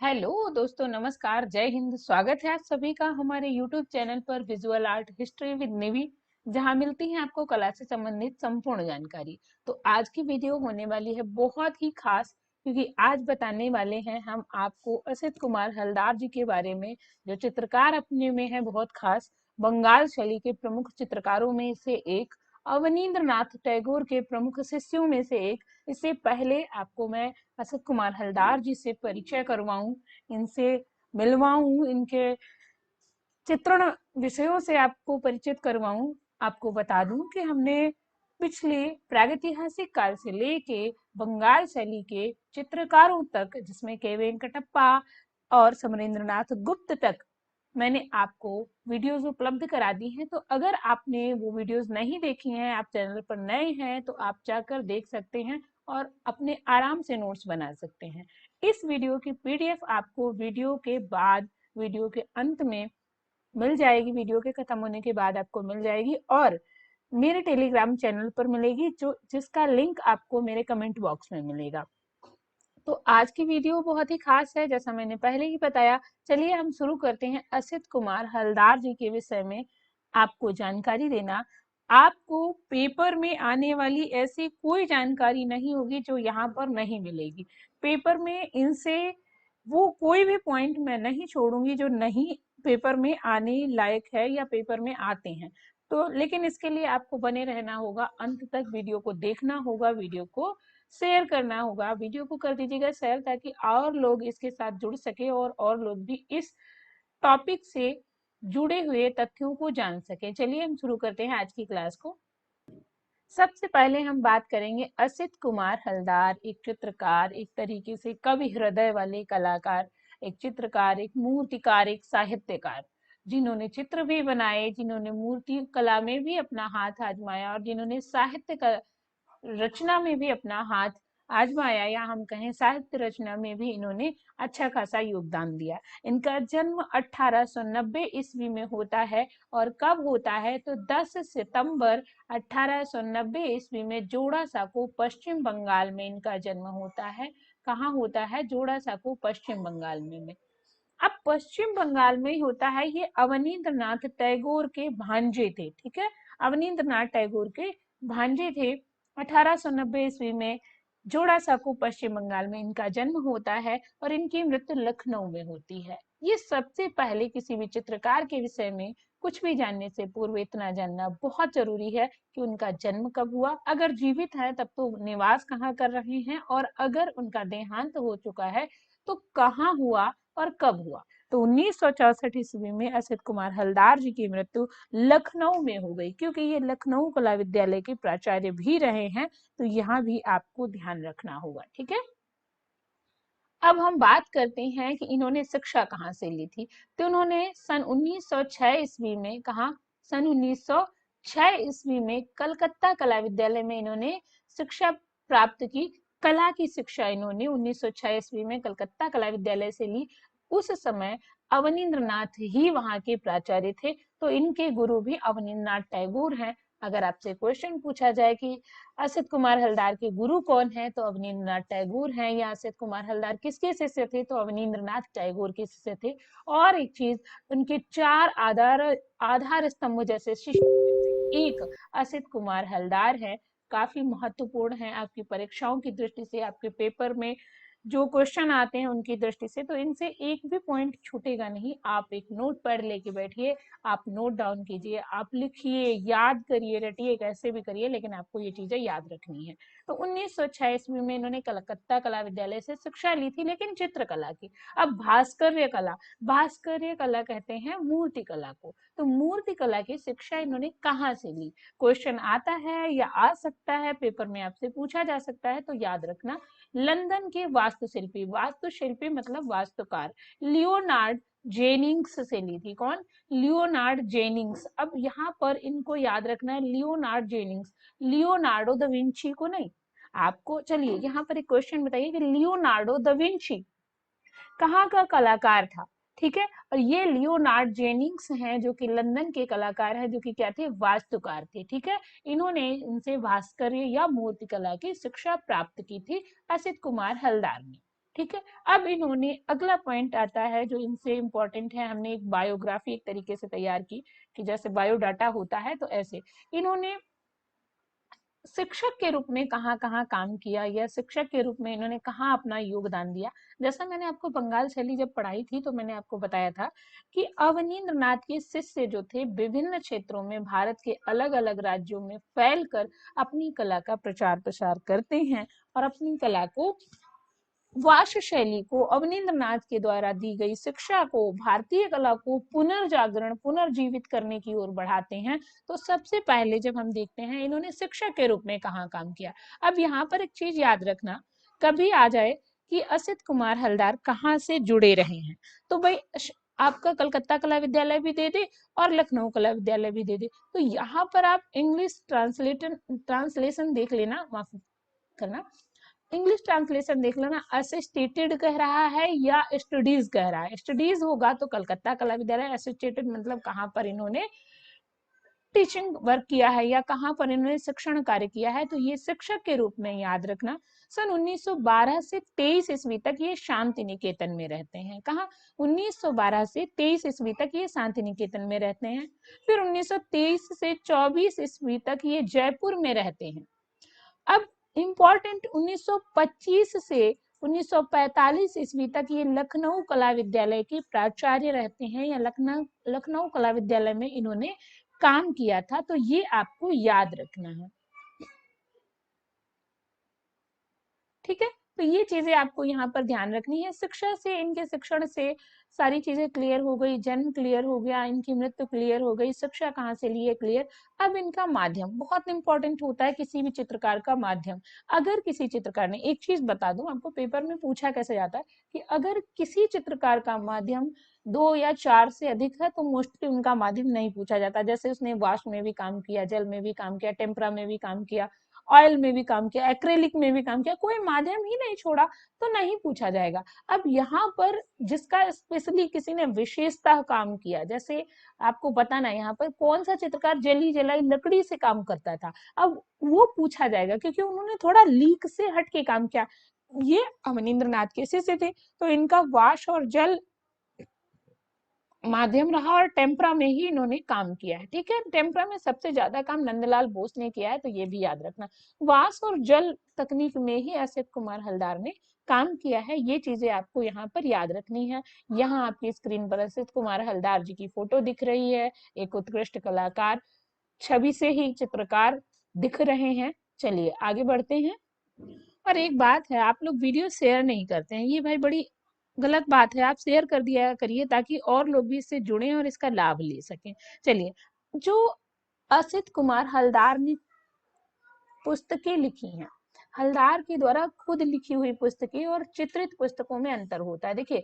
Hello दोस्तों, नमस्कार, जय हिंद। स्वागत है आप सभी का हमारे यूट्यूब चैनल पर विजुअल आर्ट हिस्ट्री विद निवि, जहां मिलती है आपको कला से संबंधित संपूर्ण जानकारी। तो आज की वीडियो होने वाली है बहुत ही खास, क्योंकि आज बताने वाले हैं हम आपको असित कुमार हलदार जी के बारे में, जो चित्रकार अपने में है बहुत खास, बंगाल शैली के प्रमुख चित्रकारों में से एक, अवनींद्रनाथ टैगोर के प्रमुख शिष्यों में से एक। इससे पहले आपको मैं असित कुमार हलदार जी से परिचय करवाऊं, इनसे मिलवाऊं, इनके चित्रण विषयों से आपको परिचित करवाऊं, आपको बता दूं कि हमने पिछले प्रागैतिहासिक काल से लेके बंगाल शैली के चित्रकारों तक, जिसमें के वेंकटप्पा और समरेंद्रनाथ गुप्त तक, मैंने आपको वीडियोस उपलब्ध करा दी हैं। तो अगर आपने वो वीडियोस नहीं देखी हैं, आप चैनल पर नए हैं, तो आप जाकर देख सकते हैं और अपने आराम से नोट्स बना सकते हैं। इस वीडियो की पीडीएफ आपको वीडियो के बाद, वीडियो के अंत में मिल जाएगी, वीडियो के खत्म होने के बाद आपको मिल जाएगी और मेरे टेलीग्राम चैनल पर मिलेगी, जो जिसका लिंक आपको मेरे कमेंट बॉक्स में मिलेगा। तो आज की वीडियो बहुत ही खास है, जैसा मैंने पहले ही बताया। चलिए हम शुरू करते हैं असित कुमार हलदार जी के विषय में आपको जानकारी देना। आपको पेपर में आने वाली ऐसी कोई जानकारी नहीं होगी जो यहाँ पर नहीं मिलेगी। पेपर में इनसे वो कोई भी पॉइंट मैं नहीं छोड़ूंगी जो नहीं पेपर में आने लायक है या पेपर में आते हैं। तो लेकिन इसके लिए आपको बने रहना होगा, अंत तक वीडियो को देखना होगा, वीडियो को शेयर करना होगा। वीडियो को कर दीजिएगा शेयर, ताकि और लोग इसके साथ जुड़ सके और लोग भी इस टॉपिक से जुड़े हुए तथ्यों को जान सके। चलिए हम शुरू करते हैं आज की क्लास को। सबसे पहले हम बात करेंगे असित कुमार हलदार, एक चित्रकार, एक तरीके से कवि हृदय वाले कलाकार, एक चित्रकार, एक मूर्तिकार, एक साहित्यकार, जिन्होंने चित्र भी बनाए, जिन्होंने मूर्ति कला में भी अपना हाथ आजमाया और जिन्होंने साहित्य रचना में भी अपना हाथ आजमाया, या हम कहें साहित्य रचना में भी इन्होंने अच्छा खासा योगदान दिया। इनका जन्म 1890 ईस्वी में होता है। और कब होता है तो 10 सितंबर 1890 ईस्वी में जोड़ासांको, पश्चिम बंगाल में इनका जन्म होता है। कहाँ होता है? जोड़ासांको, पश्चिम बंगाल में। अब पश्चिम बंगाल में ही होता है। ये अवनींद्रनाथ टैगोर के भांजे थे, ठीक है, अवनींद्रनाथ टैगोर के भांजे थे। 1890 ईस्वी में जोड़ासांको, पश्चिम बंगाल में इनका जन्म होता है और इनकी मृत्यु लखनऊ में होती है। ये सबसे पहले किसी भी चित्रकार के विषय में कुछ भी जानने से पूर्व इतना जानना बहुत जरूरी है कि उनका जन्म कब हुआ, अगर जीवित है तब तो निवास कहाँ कर रहे हैं, और अगर उनका देहांत हो चुका है तो कहाँ हुआ और कब हुआ। तो 1964 ईस्वी में असित कुमार हलदार जी की मृत्यु लखनऊ में हो गई, क्योंकि ये लखनऊ कला विद्यालय के प्राचार्य भी रहे हैं। तो यहाँ भी आपको ध्यान रखना होगा, ठीक है। अब हम बात करते हैं कि इन्होंने शिक्षा कहाँ से ली थी। तो उन्होंने सन 1906 ईस्वी में, कहा, सन 1906 ईस्वी में कलकत्ता कला विद्यालय में इन्होंने शिक्षा प्राप्त की। कला की शिक्षा इन्होंने 1906 ईस्वी में कलकत्ता कला विद्यालय से ली। उस समय अवनींद्रनाथ ही वहां के प्राचार्य थे। तो इनके गुरु भी अवनींद्रनाथ टैगोर हैं। अगर आपसे क्वेश्चन पूछा जाए कि असित कुमार हलदार के गुरु कौन है, तो अवनींद्रनाथ टैगोर हैं। या असित कुमार हलदार किसके शिष्य थे, तो अवनींद्रनाथ टैगोर के शिष्य थे। और एक चीज, उनके 4 आधार स्तंभ जैसे शिष्य एक असित कुमार हलदार है। काफी महत्वपूर्ण है आपकी परीक्षाओं की दृष्टि से, आपके पेपर में जो क्वेश्चन आते हैं उनकी दृष्टि से। तो इनसे एक भी पॉइंट छूटेगा नहीं। आप एक नोट पैड लेके बैठिए, आप नोट डाउन कीजिए, आप लिखिए, याद करिए, रटिए, कैसे भी करिए, लेकिन आपको ये चीजें याद रखनी है। तो 1906 ईस्वी में इन्होंने कलकत्ता कला विद्यालय से शिक्षा ली थी, लेकिन चित्रकला की। अब भास्कर्य कला, भास्कर्य कला कहते हैं मूर्ति कला को। तो मूर्ति कला की शिक्षा इन्होंने कहाँ से ली? क्वेश्चन आता है या आ सकता है, पेपर में आपसे पूछा जा सकता है, तो याद रखना। लंदन के वास्तुशिल्पी, वास्तुशिल्पी मतलब वास्तुकार, लियोनार्ड जेनिंग्स से ली थी। कौन? Leonard Jennings. अब यहाँ पर इनको याद रखना है, Leonard Jennings, Leonardo da Vinci को नहीं। आपको चलिए यहाँ पर एक क्वेश्चन बताइए कि लियोनार्डो दा विंची कहाँ का कलाकार था, ठीक है। और ये लियोनार्ड जेनिंग्स हैं, जो कि लंदन के कलाकार हैं, जो कि क्या थे? वास्तुकार थे, ठीक है। इन्होंने इनसे भास्कर्य या मूर्ति कला की शिक्षा प्राप्त की थी असित कुमार हलदार ने, ठीक है। अब इन्होंने अगला पॉइंट आता है जो इनसे इम्पोर्टेंट है, हमने एक बायोग्राफी एक तरीके से तैयार की कि जैसे बायोडाटा होता है, तो ऐसे इन्होंने शिक्षक के रूप में कहाँ कहाँ काम किया या शिक्षक के रूप में इन्होंने कहाँ अपना योगदान दिया। जैसा मैंने आपको बंगाल शैली जब पढ़ाई थी तो मैंने आपको बताया था कि अवनींद्र नाथ के शिष्य जो थे विभिन्न क्षेत्रों में भारत के अलग अलग राज्यों में फैलकर अपनी कला का प्रचार प्रसार करते हैं और अपनी कला को, वाश शैली को, अवनींद्र नाथ के द्वारा दी गई शिक्षा को, भारतीय कला को पुनर्जागरण पुनर्जीवित करने की ओर बढ़ाते हैं। तो सबसे पहले जब हम देखते हैं इन्होंने शिक्षक के रूप में कहाँ काम किया। अब यहाँ पर एक चीज याद रखना, कभी आ जाए कि असित कुमार हलदार कहाँ से जुड़े रहे हैं, तो भाई आपका कलकत्ता कला विद्यालय भी दे दे और लखनऊ कला विद्यालय भी दे दे, तो यहाँ पर आप इंग्लिश ट्रांसलेशन देख लेना, माफ करना, इंग्लिश ट्रांसलेशन देख लेना, असिस्टेटेड कह रहा है या स्टडीज कह रहा है। स्टडीज होगा तो कलकत्ता कला विद्यालय, असिस्टेटेड मतलब कहाँ पर इन्होंने टीचिंग वर्क किया है या कहाँ पर इन्होंने शिक्षण कार्य किया है, तो ये शिक्षक के रूप में याद रखना। सन 1912 से 23 ईस्वी तक ये शांति निकेतन में रहते हैं। कहाँ? 1912 से 23 ईस्वी तक ये शांति निकेतन में रहते हैं। फिर 1923 से 24 ईस्वी तक ये जयपुर में रहते हैं। अब इम्पोर्टेंट 1925 से 1945 ईस्वी तक ये लखनऊ कला विद्यालय के प्राचार्य रहते हैं या लखनऊ कला विद्यालय में इन्होंने काम किया था, तो ये आपको याद रखना है। ठीक है, तो ये चीजें आपको यहाँ पर ध्यान रखनी है। शिक्षा से, इनके शिक्षण से सारी चीजें क्लियर हो गई, जन्म क्लियर हो गया, इनकी मृत्यु क्लियर हो गई, शिक्षा कहाँ से लिए क्लियर। अब इनका माध्यम बहुत इंपॉर्टेंट होता है, किसी भी चित्रकार का माध्यम। अगर किसी चित्रकार ने, एक चीज बता दूं आपको, पेपर में पूछा कैसे जाता है कि अगर किसी चित्रकार का माध्यम 2 या 4 से अधिक है तो मोस्टली उनका माध्यम नहीं पूछा जाता। जैसे उसने वाष्प में भी काम किया, जल में भी काम किया, टेम्परा में भी काम किया, ऑयल में भी काम किया, एक्रेलिक में भी काम किया, कोई माध्यम ही नहीं छोड़ा, तो नहीं पूछा जाएगा। अब यहाँ पर जिसका स्पेशली किसी ने विशेषता काम किया, जैसे आपको बताना यहाँ पर कौन सा चित्रकार जली जलाई लकड़ी से काम करता था, अब वो पूछा जाएगा क्योंकि उन्होंने थोड़ा लीक से हट के काम किया। ये अवनींद्र नाथ के शिष्य थे, तो इनका वाश और जल माध्यम रहा और टेम्परा में ही इन्होंने काम किया है। ठीक है, टेम्परा में सबसे ज्यादा काम नंदलाल बोस ने किया है, तो ये भी याद रखना। वाष्प और जल तकनीक में ही असित कुमार हलदार ने काम किया है, ये चीजें आपको यहाँ पर याद रखनी है। यहाँ आपकी स्क्रीन पर असित कुमार हलदार जी की फोटो दिख रही है, एक उत्कृष्ट कलाकार, छवि से ही चित्रकार दिख रहे हैं। चलिए आगे बढ़ते हैं। और एक बात है, आप लोग वीडियो शेयर नहीं करते हैं, ये भाई बड़ी गलत बात है। आप शेयर कर दिया करिए ताकि और लोग भी इससे जुड़े और इसका लाभ ले सकें। चलिए, जो असित कुमार हलदार ने पुस्तकें लिखी हैं, हलदार के द्वारा खुद लिखी हुई पुस्तकें और चित्रित पुस्तकों में अंतर होता है। देखिए,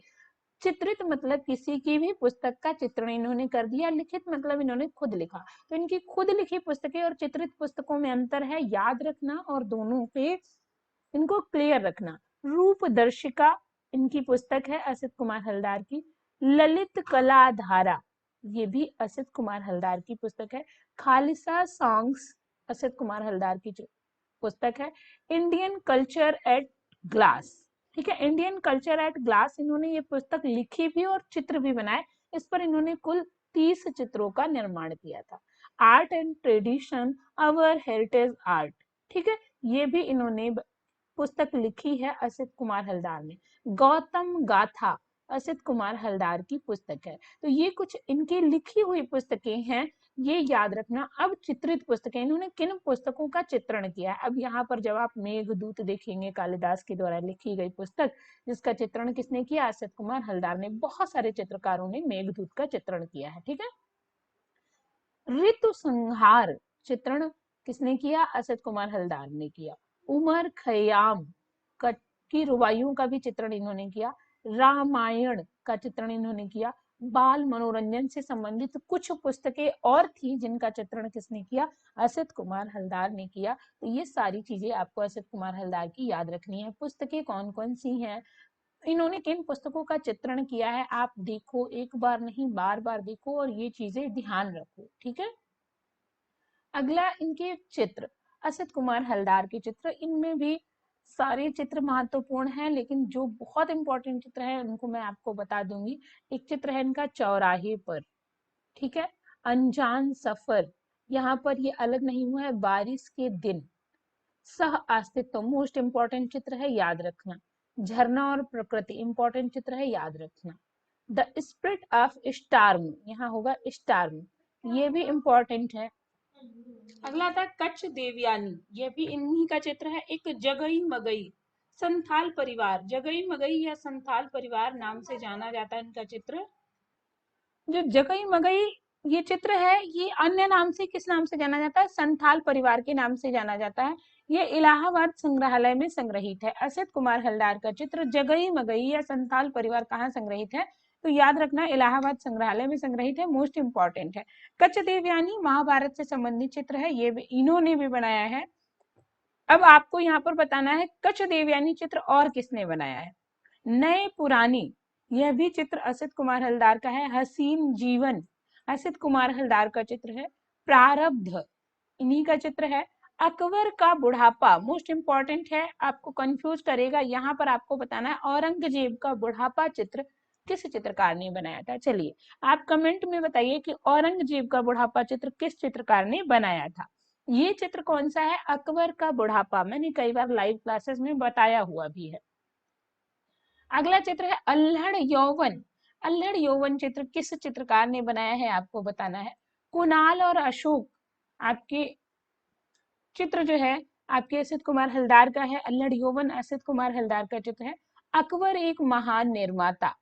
चित्रित मतलब किसी की भी पुस्तक का चित्रण इन्होंने कर दिया, लिखित मतलब इन्होंने खुद लिखा। तो इनकी खुद लिखी पुस्तकें और चित्रित पुस्तकों में अंतर है, याद रखना और दोनों पे इनको क्लियर रखना। रूपदर्शिका इनकी पुस्तक है असित कुमार हलदार की। ललित कला धारा ये भी असित कुमार हलदार की पुस्तक है। खालिसा सॉन्ग्स असित कुमार हलदार की पुस्तक है। इंडियन कल्चर एट ग्लास, ठीक है, इंडियन कल्चर एट ग्लास इन्होंने ये पुस्तक लिखी भी और चित्र भी बनाए। इस पर इन्होंने कुल 30 चित्रों का निर्माण किया था। Art and tradition our heritage art, ठीक है, ये भी इन्होंने पुस्तक लिखी है असित कुमार हलदार ने। गौतम गाथा असित कुमार हलदार की पुस्तक है। तो ये कुछ इनकी लिखी हुई पुस्तकें हैं, ये याद रखना। अब चित्रित पुस्तकें, इन्होंने किन पुस्तकों का चित्रण किया है। अब यहाँ पर जब आप मेघदूत देखेंगे, कालिदास के द्वारा लिखी गई पुस्तक, जिसका चित्रण किसने किया? असित कुमार हलदार ने। बहुत सारे चित्रकारों ने मेघदूत का चित्रण किया है। ठीक है, ऋतु संहार चित्रण किसने किया? असित कुमार हलदार ने किया। उमर खयाम की रुबाइयों का भी चित्रण इन्होंने किया। रामायण का चित्रण इन्होंने किया। बाल मनोरंजन से संबंधित कुछ पुस्तकें और थी जिनका चित्रण किसने किया? असित कुमार हलदार ने किया। तो ये सारी चीजें आपको असित कुमार हलदार की याद रखनी है। पुस्तकें कौन कौन सी हैं, इन्होंने किन पुस्तकों का चित्रण किया है, आप देखो, एक बार नहीं बार बार देखो और ये चीजें ध्यान रखो। ठीक है, अगला इनके चित्र, असित कुमार हलदार के चित्र, इनमें भी सारे चित्र महत्वपूर्ण हैं, लेकिन जो बहुत इंपॉर्टेंट चित्र है उनको मैं आपको बता दूंगी। एक चित्र है इनका चौराहे पर, ठीक है। अनजान सफर, यहाँ पर ये अलग नहीं हुआ है। बारिश के दिन, सह अस्तित्व, मोस्ट इंपॉर्टेंट चित्र है, याद रखना। झरना और प्रकृति, इंपॉर्टेंट चित्र है, याद रखना। द स्पिरिट ऑफ स्टार्म, यहाँ होगा स्टार्म, ये भी इंपॉर्टेंट है। अगला था कच्छ देवयानी, ये भी इन्हीं का चित्र है। एक जगई मगई, संथाल परिवार, जगई मगई या संथाल परिवार नाम से जाना जाता है इनका चित्र। जो जगई मगई ये चित्र है, ये अन्य नाम से किस नाम से जाना जाता है? संथाल परिवार के नाम से जाना जाता है। ये इलाहाबाद संग्रहालय में संग्रहित है। असित कुमार हलदार का चित्र जगई मगई या संथाल परिवार कहाँ संग्रहित है? तो याद रखना, इलाहाबाद संग्रहालय में संग्रहित है, मोस्ट इंपॉर्टेंट है। कच्छ देवयानी महाभारत से संबंधित चित्र है, ये भी इन्होंने भी बनाया है। अब आपको यहाँ पर बताना है कच्छ देवयानी चित्र और किसने बनाया है। नए पुरानी, यह भी चित्र असित कुमार हलदार का है। हसीन जीवन, असित कुमार हलदार का चित्र है। प्रारब्ध, इन्हीं का चित्र है। अकबर का बुढ़ापा, मोस्ट इंपॉर्टेंट है, आपको कंफ्यूज करेगा। यहाँ पर आपको बताना है औरंगजेब का बुढ़ापा चित्र किस चित्रकार ने बनाया था। चलिए आप कमेंट में बताइए कि औरंगजेब का बुढ़ापा चित्र किस चित्रकार ने बनाया था। ये चित्र कौन सा है? अकबर का बुढ़ापा, मैंने कई बार लाइव क्लासेस में बताया हुआ भी है। अगला चित्र है अल्हड़ यौवन। अल्हड़ यौवन चित्र किस चित्रकार ने बनाया है, आपको बताना है। कुणाल और अशोक, आपके चित्र जो है आपके असित कुमार हलदार का है। अल्हड़ यौवन असित कुमार हलदार का चित्र है। अकबर एक महान निर्माता,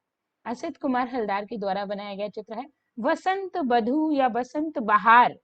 असित कुमार हलदार के द्वारा बनाया गया चित्र है। वसंत बधू या बसंत बहार,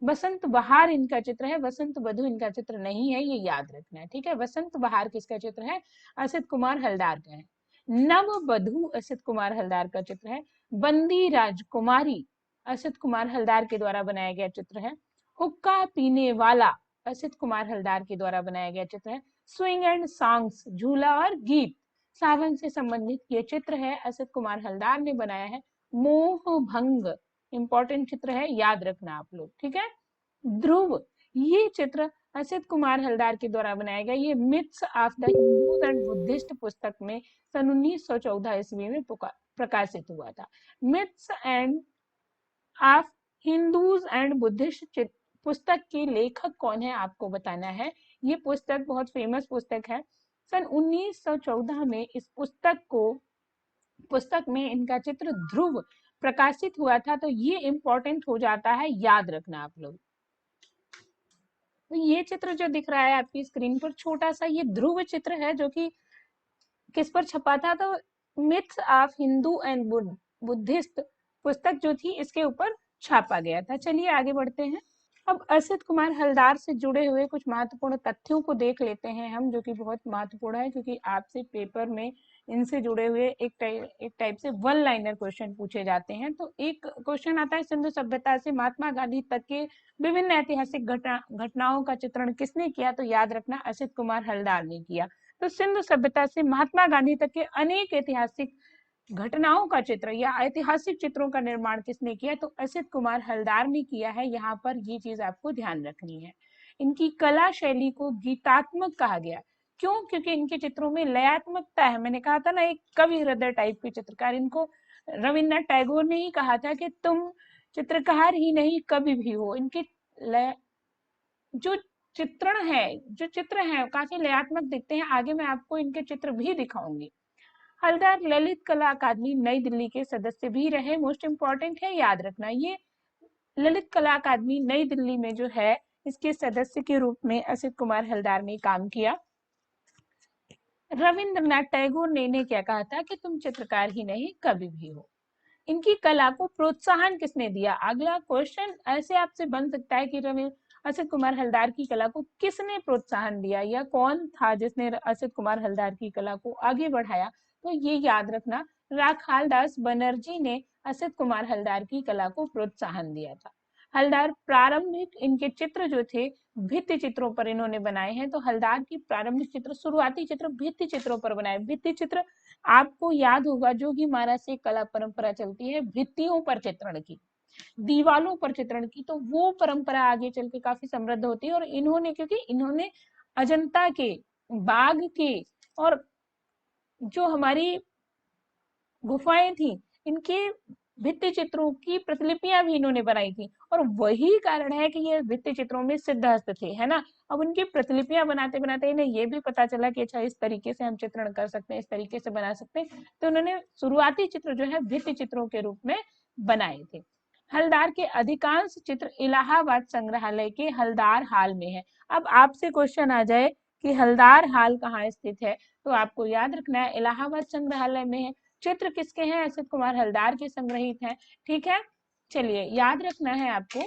बसंत बहार इनका चित्र है, वसंत बधू इनका चित्र नहीं है, ये याद रखना है, ठीक है। वसंत बहार किसका चित्र है? असित कुमार हलदार का है। नव बधू असित कुमार हलदार का चित्र है। बंदी राजकुमारी असित कुमार हलदार के द्वारा बनाया गया चित्र है। हुक्का पीने वाला असित कुमार हलदार के द्वारा बनाया गया चित्र है। स्विंग एंड सॉन्ग्स, झूला और गीत, सावन से संबंधित ये चित्र है, असित कुमार हलदार ने बनाया है। मोह भंग, इंपॉर्टेंट चित्र है, याद रखना आप लोग, ठीक है। ध्रुव, ये चित्र असित कुमार हलदार के द्वारा बनाया गया। ये myths of the Hindus and Buddhist पुस्तक में सन 1914 ईस्वी में प्रकाशित हुआ था। Myths end of Hindus and Buddhist पुस्तक के लेखक कौन है, आपको बताना है। ये पुस्तक बहुत फेमस पुस्तक है। सन 1914 में इस पुस्तक में इनका चित्र ध्रुव प्रकाशित हुआ था, तो ये इंपॉर्टेंट हो जाता है, याद रखना आप लोग। तो ये चित्र जो दिख रहा है आपकी स्क्रीन पर, छोटा सा ये ध्रुव चित्र है, जो कि किस पर छपा था? तो myths of Hindu and Buddhist पुस्तक जो थी, इसके ऊपर छापा गया था। चलिए आगे बढ़ते हैं। अब असित कुमार हलदार से जुड़े हुए कुछ महत्वपूर्ण तथ्यों को देख लेते हैं हम, जो कि बहुत महत्वपूर्ण है, क्योंकि आपसे पेपर में इनसे जुड़े हुए एक टाइप से वन लाइनर क्वेश्चन पूछे जाते हैं। तो एक क्वेश्चन आता है, सिंधु सभ्यता से महात्मा गांधी तक के विभिन्न ऐतिहासिक घटनाओं का चित्रण किसने किया? तो याद रखना, असित कुमार हलदार ने किया। तो सिंधु सभ्यता से महात्मा गांधी तक के अनेक ऐतिहासिक घटनाओं का चित्र या ऐतिहासिक चित्रों का निर्माण किसने किया? तो असित कुमार हलदार ने किया है। यहाँ पर ये चीज आपको ध्यान रखनी है। इनकी कला शैली को गीतात्मक कहा गया। क्यों? क्योंकि इनके चित्रों में लयात्मकता है। मैंने कहा था ना, एक कवि हृदय टाइप के चित्रकार। इनको रविन्द्रनाथ टैगोर ने ही कहा था कि तुम चित्रकार ही नहीं कवि भी हो। इनके जो जो चित्र है काफी लयात्मक दिखते हैं। आगे मैं आपको इनके चित्र भी दिखाऊंगी। हलदार ललित कला अकादमी नई दिल्ली के सदस्य भी रहे, मोस्ट इंपॉर्टेंट है, याद रखना। ये ललित कला अकादमी नई दिल्ली में जो है, इसके सदस्य के रूप में असित कुमार हलदार ने काम किया। रविंद्रनाथ टैगोर ने इन्हें क्या कहा था कि तुम चित्रकार ही नहीं कवि भी हो। इनकी कला को प्रोत्साहन किसने दिया? अगला क्वेश्चन ऐसे आपसे बन सकता है कि असित कुमार हलदार की कला को किसने प्रोत्साहन दिया, या कौन था जिसने असित कुमार हलदार की कला को आगे बढ़ाया? तो ये याद रखना, राखाल दास बनर्जी ने असित कुमार हलदार की कला को प्रोत्साहन दिया था। हलदार प्रारंभिक इनके चित्र जो थे भित्ति चित्रों पर इन्होंने बनाए हैं। तो हलदार की प्रारंभिक चित्र, शुरुआती चित्र भित्ति चित्रों पर बनाए। भित्ति चित्र आपको याद होगा, जोगी महाराज से कला परंपरा चलती है भित्तियों पर चित्रण की, दीवालों पर चित्रण की। तो वो परंपरा आगे चल के काफी समृद्ध होती है। और इन्होंने, क्योंकि इन्होंने अजंता के बाघ की और जो हमारी गुफाएं थी, इनके भित्ति चित्रों की प्रतिलिपियां भी इन्होंने बनाई थी, और वही कारण है कि ये भित्ति चित्रों में सिद्धहस्त थे, है ना। अब उनकी प्रतिलिपियां बनाते बनाते इन्हें ये भी पता चला कि अच्छा इस तरीके से हम चित्रण कर सकते हैं, इस तरीके से बना सकते हैं, तो उन्होंने शुरुआती चित्र जो है भित्ति चित्रों के रूप में बनाए थे। हलदार के अधिकांश चित्र इलाहाबाद संग्रहालय के हलदार हाल में है। अब आपसे क्वेश्चन आ जाए कि हलदार हाल कहाँ स्थित है, तो आपको याद रखना है इलाहाबाद संग्रहालय में है। चित्र किसके हैं? असित कुमार हलदार के संग्रहित हैं। ठीक है, चलिए याद रखना है आपको।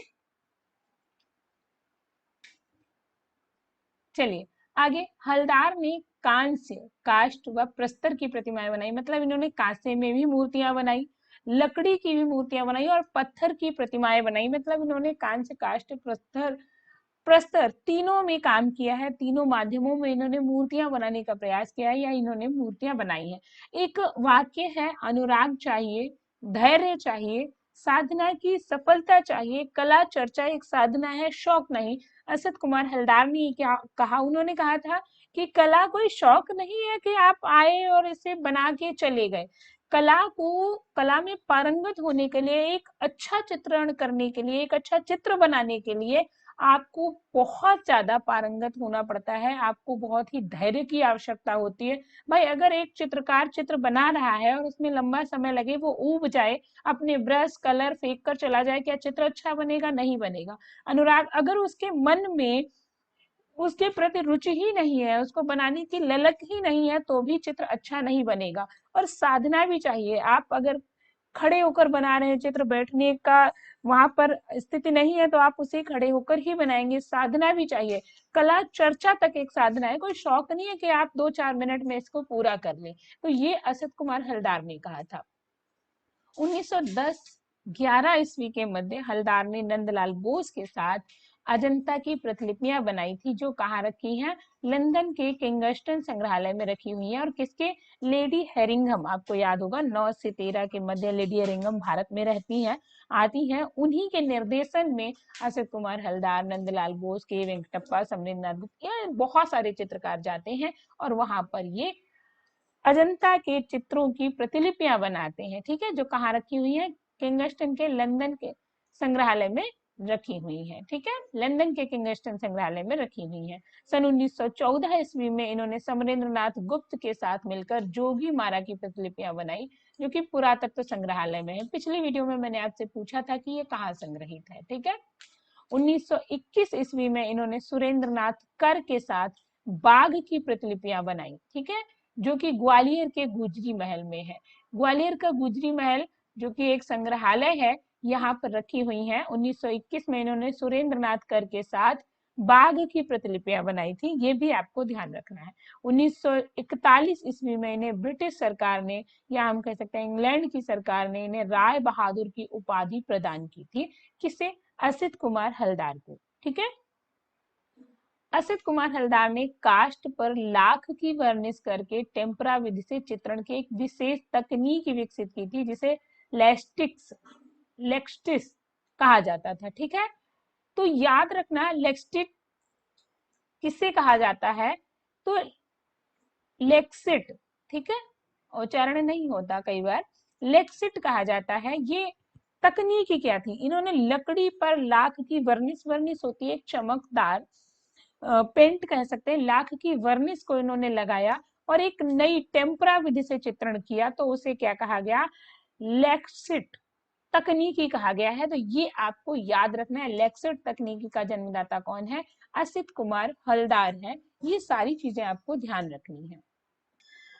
चलिए आगे, हलदार ने कांस्य, काष्ठ व प्रस्तर की प्रतिमाएं बनाई, मतलब इन्होंने कांसे में भी मूर्तियां बनाई, लकड़ी की भी मूर्तियां बनाई और पत्थर की प्रतिमाएं बनाई, मतलब इन्होंने कांस्य, काष्ठ, प्रस्तर प्रस्तर तीनों में काम किया है, तीनों माध्यमों में इन्होंने मूर्तियां बनाने का प्रयास किया है या इन्होंने मूर्तियां बनाई है। एक वाक्य है, अनुराग चाहिए, धैर्य चाहिए, साधना की सफलता चाहिए, कला चर्चा एक साधना है, शौक नहीं। असद कुमार हलदार ने क्या कहा? उन्होंने कहा था कि कला कोई शौक नहीं है कि आप आए और इसे बना के चले गए। कला में पारंगत होने के लिए, एक अच्छा चित्रण करने के लिए, एक अच्छा चित्र बनाने के लिए आपको बहुत ज्यादा पारंगत होना पड़ता है, आपको बहुत ही धैर्य की आवश्यकता होती है। भाई अगर एक चित्रकार चित्र बना रहा है और उसमें लंबा समय लगे, वो ऊब जाए, अपने ब्रश कलर फेंक कर चला जाए, क्या चित्र अच्छा बनेगा? नहीं बनेगा। अनुराग, अगर उसके मन में उसके प्रति रुचि ही नहीं है, उसको बनाने की ललक ही नहीं है, तो भी चित्र अच्छा नहीं बनेगा। और साधना भी चाहिए। आप अगर खड़े होकर बना रहे हैं चित्र, बैठने का वहां पर स्थिति नहीं है, तो आप उसे खड़े होकर ही बनाएंगे। साधना भी चाहिए। कला चर्चा तक एक साधना है, कोई शौक नहीं है कि आप 2-4 मिनट में इसको पूरा कर लें। तो ये असद कुमार हलदार ने कहा था। 1910-11 ईस्वी के मध्य हलदार ने नंदलाल बोस के साथ अजंता की प्रतिलिपियां बनाई थी, जो कहाँ रखी हैं? लंदन के किंगस्टन संग्रहालय में रखी हुई हैं। और किसके? लेडी हेरिंघम, आपको याद होगा 9 से 13 के मध्य लेडी हेरिंघम भारत में रहती हैं, आती हैं। उन्हीं के निर्देशन में असित कुमार हलदार, नंदलाल बोस, के वेंकटप्पा, समरेंद्रनाथ गुप्त, ये बहुत सारे चित्रकार जाते हैं और वहां पर ये अजंता के चित्रों की प्रतिलिपियां बनाते हैं। ठीक है, जो कहाँ रखी हुई है? किंगस्टन के लंदन के संग्रहालय में रखी हुई है। ठीक है, लंदन के किंगस्टन संग्रहालय में रखी हुई है। सन 1914 ईस्वी में इन्होंने समरेंद्रनाथ गुप्त के साथ मिलकर जोगी मारा की प्रतिलिपियां बनाई, जो कि पुरातत्व संग्रहालय में है। पिछली वीडियो में मैंने आपसे पूछा था कि ये कहाँ संग्रहित है। ठीक है, 1921 ईस्वी में इन्होंने सुरेंद्रनाथ कर के साथ बाघ की प्रतिलिपियां बनाई। ठीक है, जो कि ग्वालियर के गुजरी महल में है। ग्वालियर का गुजरी महल, जो कि एक संग्रहालय है, यहाँ पर रखी हुई हैं। 1921 में इन्होंने सुरेंद्रनाथ कर के साथ बाघ की प्रतिलिपियां बनाई थी, ये भी आपको ध्यान रखना है। 1941 ईस्वी में इन्हें ब्रिटिश सरकार ने, या हम कह सकते हैं इंग्लैंड की सरकार ने, इन्हें राय बहादुर की उपाधि प्रदान की थी। किसे? असित कुमार हलदार को। ठीक है, असित कुमार हलदार ने कास्ट पर लाख की वर्निश करके टेम्परा विधि से चित्रण की एक विशेष तकनीक विकसित की थी, जिसे लेस्टिक्स लेक्सटिस कहा जाता था। ठीक है, तो याद रखना लेक्सटिक किसे कहा जाता है? तो लेक्सिट। ठीक है, उच्चारण नहीं होता कई बार, लेक्सिट कहा जाता है। ये तकनीकी क्या थी? इन्होंने लकड़ी पर लाख की वर्निश, वर्निश होती है एक चमकदार पेंट कह सकते हैं, लाख की वर्निश को इन्होंने लगाया और एक नई टेम्परा विधि से चित्रण किया, तो उसे क्या कहा गया? लेक्सिट तकनीकी कहा गया है। तो ये आपको याद रखना है। लेक्सिट तकनीकी का जन्मदाता कौन है? असित कुमार हलदार है। ये सारी चीजें आपको ध्यान रखनी है।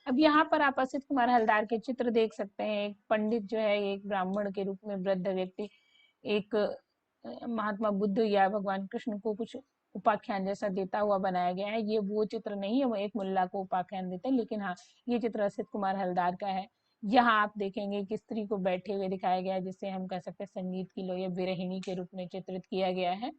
अब यहाँ पर आप असित कुमार हलदार के चित्र देख सकते हैं। एक पंडित जो है, एक ब्राह्मण के रूप में वृद्ध व्यक्ति, एक महात्मा बुद्ध या भगवान कृष्ण को कुछ उपाख्यान जैसा देता हुआ बनाया गया है। ये वो चित्र नहीं है, वो एक मुल्ला को उपाख्यान देते हैं, लेकिन हाँ ये चित्र असित कुमार हलदार का है। यहाँ आप देखेंगे कि स्त्री को बैठे हुए दिखाया गया है, जिसे हम कह सकते हैं संगीत की लो या विरहिणी के रूप में चित्रित किया गया है।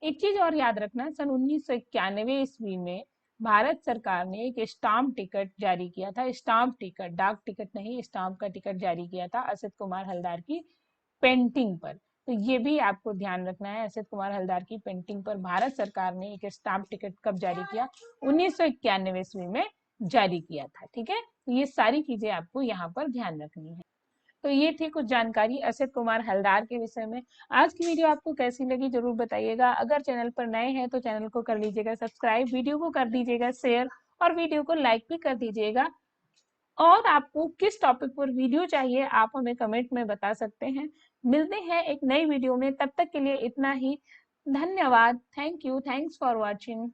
एक चीज और याद रखना, सन 1991 ईस्वी में भारत सरकार ने एक स्टाम्प टिकट जारी किया था। स्टाम्प टिकट, डाक टिकट नहीं, स्टाम्प का टिकट जारी किया था असित कुमार हलदार की पेंटिंग पर। तो ये भी आपको ध्यान रखना है। असित कुमार हलदार की पेंटिंग पर भारत सरकार ने एक स्टाम्प टिकट कब जारी किया? 1991 ईस्वी में जारी किया था। ठीक है, तो ये सारी चीजें आपको यहाँ पर ध्यान रखनी है। तो ये थी कुछ जानकारी असित कुमार हलदार के विषय में। आज की वीडियो आपको कैसी लगी जरूर बताइएगा। अगर चैनल पर नए हैं तो चैनल को कर लीजिएगा सब्सक्राइब, वीडियो को कर दीजिएगा शेयर और वीडियो को लाइक भी कर दीजिएगा। और आपको किस टॉपिक पर वीडियो चाहिए आप हमें कमेंट में बता सकते हैं। मिलते हैं एक नई वीडियो में, तब तक के लिए इतना ही। धन्यवाद। Thank you. Thanks for watching.